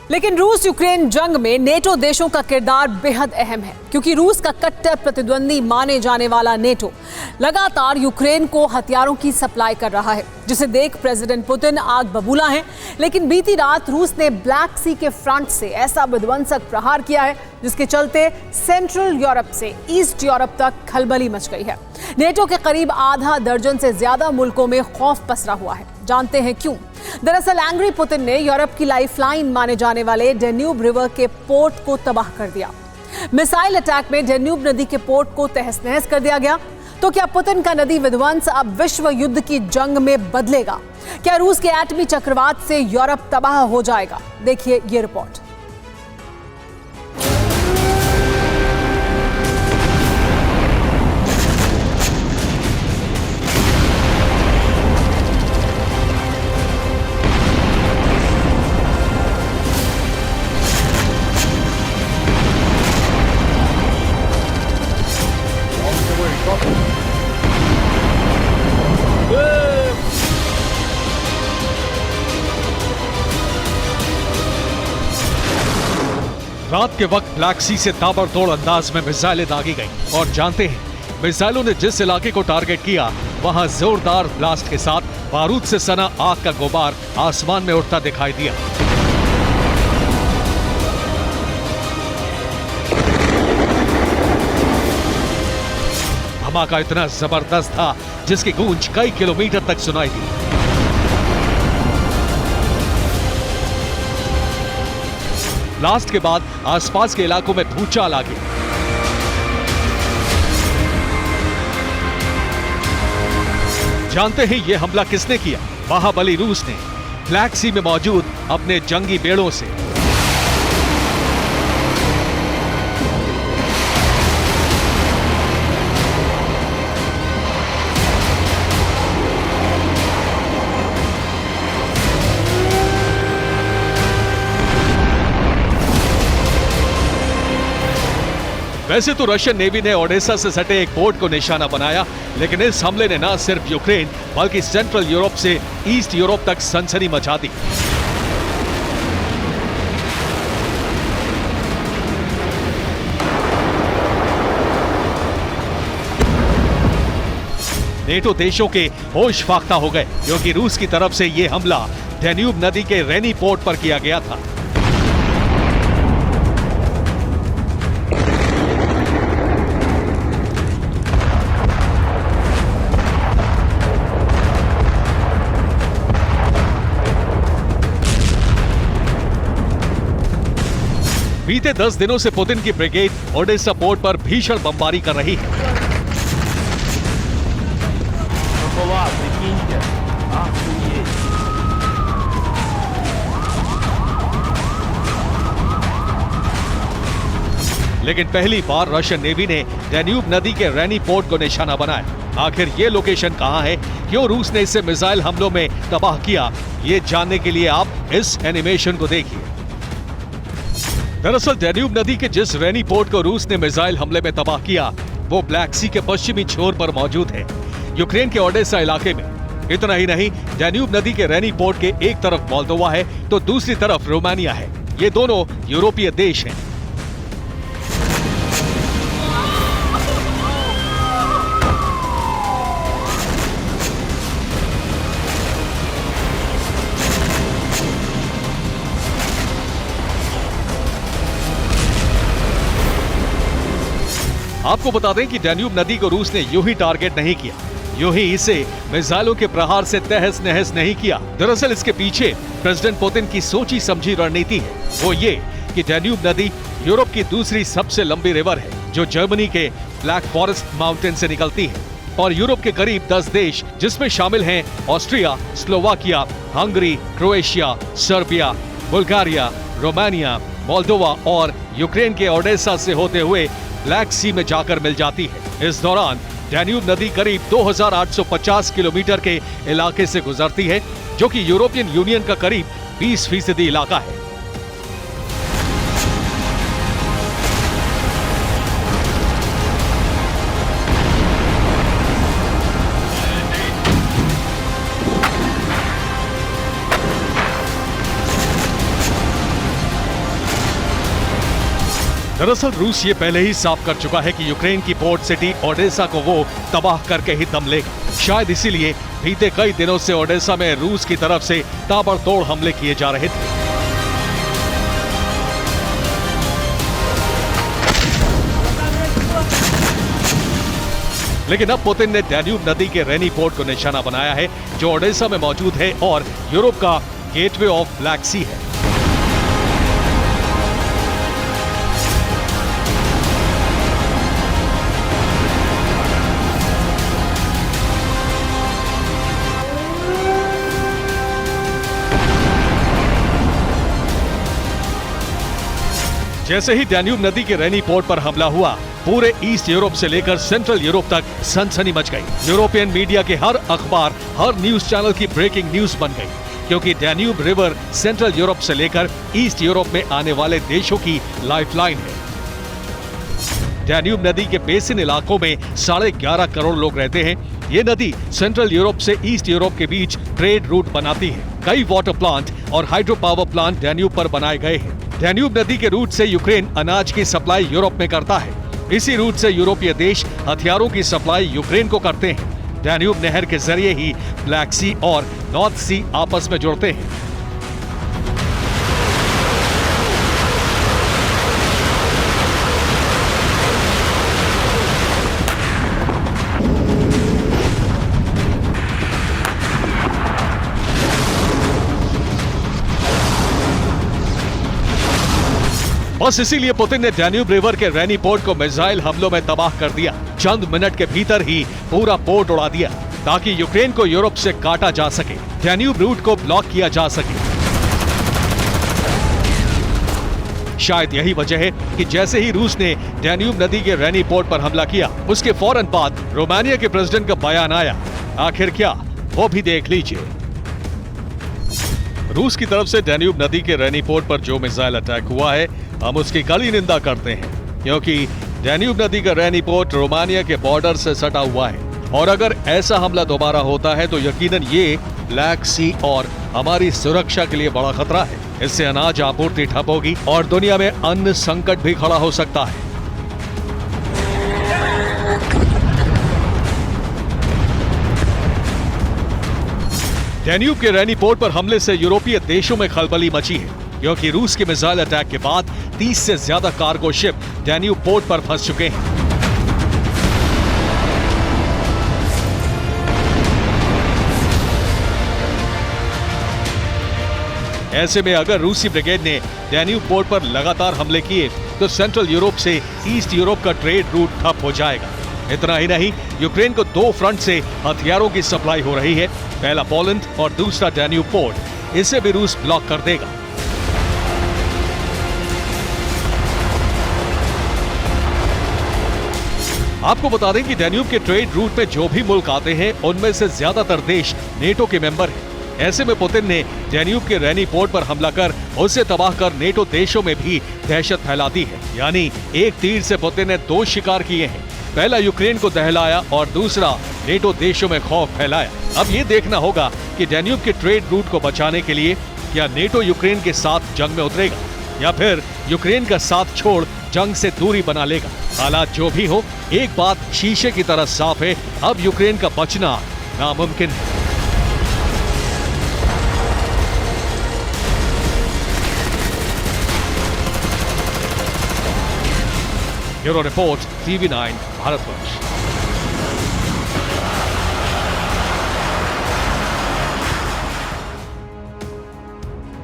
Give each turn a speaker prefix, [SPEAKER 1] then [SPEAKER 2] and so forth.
[SPEAKER 1] लेकिन रूस यूक्रेन जंग में नेटो देशों का किरदार बेहद अहम है, क्योंकि रूस का कट्टर प्रतिद्वंदी माने जाने वाला नेटो लगातार यूक्रेन को हथियारों की सप्लाई कर रहा है, जिसे देख प्रेसिडेंट पुतिन आग बबूला हैं। लेकिन बीती रात रूस ने ब्लैक सी के फ्रंट से ऐसा विध्वंसक प्रहार किया है जिसके चलते सेंट्रल यूरोप से ईस्ट यूरोप तक खलबली मच गई है। नेटो के करीब आधा दर्जन से ज्यादा मुल्कों में खौफ पसरा हुआ है। जानते हैं क्यों? दरअसल एंग्री पुतिन ने यूरोप की लाइफलाइन माने जाने वाले डेन्यूब रिवर के पोर्ट को तबाह कर दिया। मिसाइल अटैक में डेन्यूब नदी के पोर्ट को तहस नहस कर दिया गया। तो क्या पुतिन का नदी विध्वंस अब विश्व युद्ध की जंग में बदलेगा? क्या रूस के एटमी चक्रवात से यूरोप तबाह हो जाएगा? देखिए ये रिपोर्ट।
[SPEAKER 2] रात के वक्त ब्लैक सी से ताबड़तोड़ अंदाज में मिसाइलें दागी गईं और जानते हैं मिसाइलों ने जिस इलाके को टारगेट किया वहां जोरदार ब्लास्ट के साथ बारूद से सना आग का गुबार आसमान में उड़ता दिखाई दिया। धमाका इतना जबरदस्त था जिसकी गूंज कई किलोमीटर तक सुनाई दी। ब्लास्ट के बाद आसपास के इलाकों में भूचाल आ गई। जानते हैं यह हमला किसने किया? महाबली रूस ने ब्लैक सी में मौजूद अपने जंगी बेड़ों से। वैसे तो रशियन नेवी ने ओडेसा से सटे एक पोर्ट को निशाना बनाया, लेकिन इस हमले ने न सिर्फ यूक्रेन बल्कि सेंट्रल यूरोप से ईस्ट यूरोप तक सनसनी मचा दी। नेटो देशों के होश फाख्ता हो गए, क्योंकि रूस की तरफ से यह हमला डेन्यूब नदी के रेनी पोर्ट पर किया गया था। बीते 10 दिनों से पुतिन की ब्रिगेड ओडेसा पोर्ट पर भीषण बमबारी कर रही है। लेकिन पहली बार रशियन नेवी ने डेन्यूब नदी के रेनी पोर्ट को निशाना बनाया। आखिर ये लोकेशन कहां है, क्यों रूस ने इसे मिसाइल हमलों में तबाह किया, ये जानने के लिए आप इस एनिमेशन को देखिए। दरअसल डेन्यूब नदी के जिस रेनी पोर्ट को रूस ने मिसाइल हमले में तबाह किया वो ब्लैक सी के पश्चिमी छोर पर मौजूद है, यूक्रेन के ओडेसा इलाके में। इतना ही नहीं, डेन्यूब नदी के रेनी पोर्ट के एक तरफ मोल्दोवा है तो दूसरी तरफ रोमानिया है। ये दोनों यूरोपीय देश हैं। आपको बता दें कि डेन्यूब नदी को रूस ने यूं ही टारगेट नहीं किया, यूं ही इसे मिसाइलों के प्रहार से तहस नहस नहीं किया। दरअसल इसके पीछे प्रेसिडेंट पुतिन की सोची समझी रणनीति है। वो ये कि डेन्यूब नदी यूरोप की दूसरी सबसे लंबी रिवर है, जो जर्मनी के ब्लैक फॉरेस्ट माउंटेन से निकलती है, और यूरोप के करीब 10 देश, जिसमें शामिल हैं Austria, Slovakia, Hungary, Croatia, Serbia, Bulgaria, Romania, Moldova और यूक्रेन के ओडेसा से होते हुए ब्लैक सी में जाकर मिल जाती है। इस दौरान डेन्यूब नदी करीब 2850 किलोमीटर के इलाके से गुजरती है, जो कि यूरोपियन यूनियन का करीब 20% इलाका है। दरअसल रूस ये पहले ही साफ कर चुका है कि यूक्रेन की पोर्ट सिटी ओडेसा को वो तबाह करके ही दम लेगा। शायद इसीलिए बीते कई दिनों से ओडेसा में रूस की तरफ से ताबड़तोड़ हमले किए जा रहे थे। लेकिन अब पुतिन ने डैन्यूब नदी के रेनी पोर्ट को निशाना बनाया है, जो ओडेसा में मौजूद है और यूरोप का गेटवे ऑफ ब्लैक सी है। जैसे ही डैन्यूब नदी के रेनी पोर्ट पर हमला हुआ, पूरे ईस्ट यूरोप से लेकर सेंट्रल यूरोप तक सनसनी मच गई। यूरोपियन मीडिया के हर अखबार, हर न्यूज चैनल की ब्रेकिंग न्यूज बन गई, क्योंकि डैन्यूब रिवर सेंट्रल यूरोप से लेकर ईस्ट यूरोप में आने वाले देशों की लाइफलाइन है। डैन्यूब नदी के बेसिन इलाकों में 11.5 करोड़ लोग रहते हैं। ये नदी सेंट्रल यूरोप से ईस्ट यूरोप के बीच ट्रेड रूट बनाती है। कई वाटर प्लांट और हाइड्रो पावर प्लांट डैन्यूब पर बनाए गए हैं। डैन्यूब नदी के रूट से यूक्रेन अनाज की सप्लाई यूरोप में करता है। इसी रूट से यूरोपीय देश हथियारों की सप्लाई यूक्रेन को करते हैं। डैन्यूब नहर के जरिए ही ब्लैक सी और नॉर्थ सी आपस में जुड़ते हैं। बस इसीलिए पुतिन ने डैन्यूब रिवर के रेनी पोर्ट को मिसाइल हमलों में तबाह कर दिया। चंद मिनट के भीतर ही पूरा पोर्ट उड़ा दिया, ताकि यूक्रेन को यूरोप से काटा जा सके, डैन्यूब रूट को ब्लॉक किया जा सके। शायद यही वजह है कि जैसे ही रूस ने डैन्यूब नदी के रेनी पोर्ट पर हमला किया, उसके फौरन बाद रोमानिया के प्रेसिडेंट का बयान आया। आखिर क्या, वो भी देख लीजिए। रूस की तरफ से डैन्यूब नदी के रेनी पोर्ट पर जो मिसाइल अटैक हुआ है, हम उसकी कड़ी निंदा करते हैं, क्योंकि डैन्यूब नदी का रेनी पोर्ट रोमानिया के बॉर्डर से सटा हुआ है, और अगर ऐसा हमला दोबारा होता है तो यकीनन ये ब्लैक सी और हमारी सुरक्षा के लिए बड़ा खतरा है। इससे अनाज आपूर्ति ठप होगी और दुनिया में अन्न संकट भी खड़ा हो सकता है। डैन्यूब के रेनी पोर्ट पर हमले से यूरोपीय देशों में खलबली मची है, क्योंकि रूस के मिसाइल अटैक के बाद 30 से ज्यादा कार्गो शिप डैन्यूब पोर्ट पर फंस चुके हैं। ऐसे में अगर रूसी ब्रिगेड ने डैन्यूब पोर्ट पर लगातार हमले किए तो सेंट्रल यूरोप से ईस्ट यूरोप का ट्रेड रूट ठप हो जाएगा। इतना ही नहीं, यूक्रेन को 2 फ्रंट से हथियारों की सप्लाई हो रही है, पहला पोलैंड और दूसरा डैन्यूब पोर्ट। इसे भी रूस ब्लॉक कर देगा। आपको बता दें कि डैन्यूब के ट्रेड रूट में जो भी मुल्क आते हैं, उनमें से ज्यादातर देश नेटो के मेंबर हैं। ऐसे में पुतिन ने डैन्यूब के रेनी पोर्ट पर हमला कर उसे तबाह कर नेटो देशों में भी दहशत फैला दी है। यानी एक तीर से पुतिन ने 2 शिकार किए हैं, पहला यूक्रेन को दहलाया और दूसरा नेटो देशों में खौफ फैलाया। अब ये देखना होगा कि डैन्यूब के ट्रेड रूट को बचाने के लिए क्या नेटो यूक्रेन के साथ जंग में उतरेगा, या फिर यूक्रेन का साथ छोड़ जंग से दूरी बना लेगा। हालात जो भी हो, एक बात शीशे की तरह साफ है, अब यूक्रेन का बचना नामुमकिन है। Bureau report, TV9 Bharatvarsh.